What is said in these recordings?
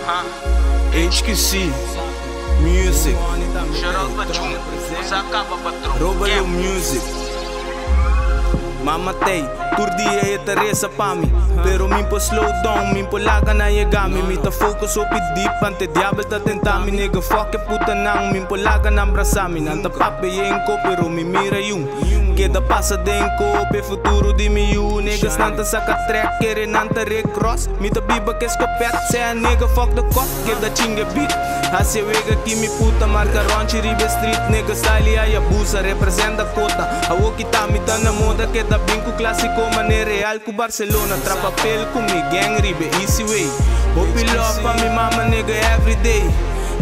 HQC Music, Robalo Music. Mamatay, turdi é Teresa pa mi. Pero min po slow down, min po laga na yagami. Mi ta focus op deep, ante diablo ta tentami. Nigga fuck e puta nang, min po laga na abrasami. Nanta pape yenko, pero mi mira yung queda passa denko, pe futuro di mi you. Niggas nanta saka track, kere nanta recross. Mi ta biba que escopet, say a nigga fuck the cop, queda chinga beat. Hace wega que mi puta marca ronchi ribe street. Nigga style ay abusa, representa kota. Awo kita mi ta na moda, queda binko clásico, mané real ku Barcelona. Trapa pel ku mi gang ribe easy way. Hope love pa mi mama nigga everyday.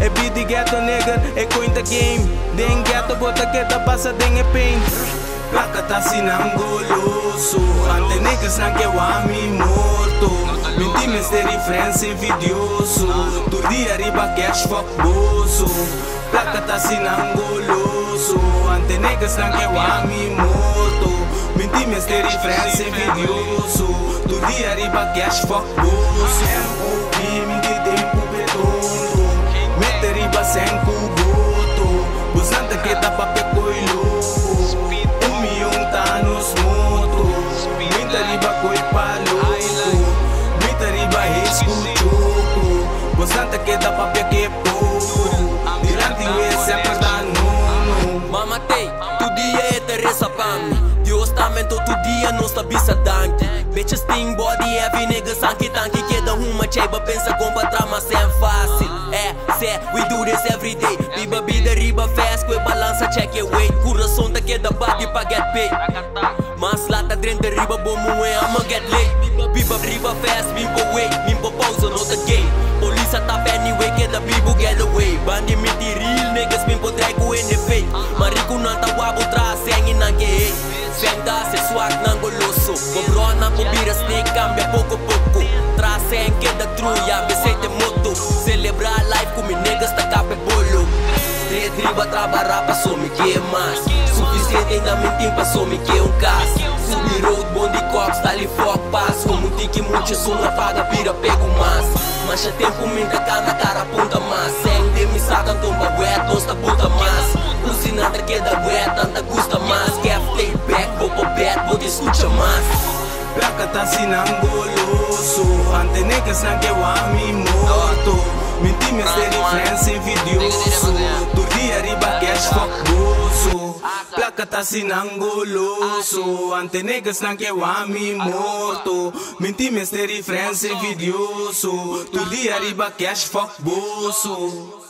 E be the ghetto nigga, e coin the game. Den ghetto bota queda passa den e pain. Placa tá sinangoloso, ante niggas não que wami morto. Minti misteri friends invidioso, tu dia riba cash fuck boso. Placa tá sinangoloso, ante niggas não que wami morto. Minti misteri friends invidioso, tu dia riba cash fuck boso. M.O.B. minti tempo bedondo, mete riba sem cuboto. Busanta que tá pa pecoilo. Bastante queda pa que povo. Dirante o sempre dá nono. Mamatei, tu dia é Teresa pa mi. Dios também todo dia não está bisa danke. Bitches sting body heavy niggas anki tanki. Queda uma cheba pensa com patra mas é fácil. We do this every day. Biba bida riba fast, que balança check your weight. Coração tá queda bate pa get paid. Mas lata drenta riba bomo é I'ma get late. Biba riba fast, mimpo wait, mimpo pausa no the game. Polícia tá anyway, queda bibo get away. Bandi miti real niggas, mimpo drago in the fake. Marico não tá wabo tras, sengi não que hey. Senta se swag não goloso. Cobro não cobira snake, cambia pouco pouco. Traz sem queda true, ya me sei te moto. Celebrar life com mi niggas tá cape bolo. Street riba trabalhar passou me que mais. Suficiente ainda mentir passou me que caso. Subir road, bondi cox, tá ali foco, passo. Como tique muito, som apaga, pira, pego mais. Mancha tempo, minta cá na cara, ponta mais. Sem de me saca, tomba wet, tosta puta mais. Cozinada que da wet, tanta custa mais. Quer take back, vou pro bed, vou te escuta mais. Placa tá sinangoloso, ante niggas não que wami morto. Minti misteri friends invidioso, tu dia riba cash fuck boso. Placa tá sinangoloso, ante niggas não que wami morto. Minti misteri friends invidioso, tu dia riba cash fuck boso.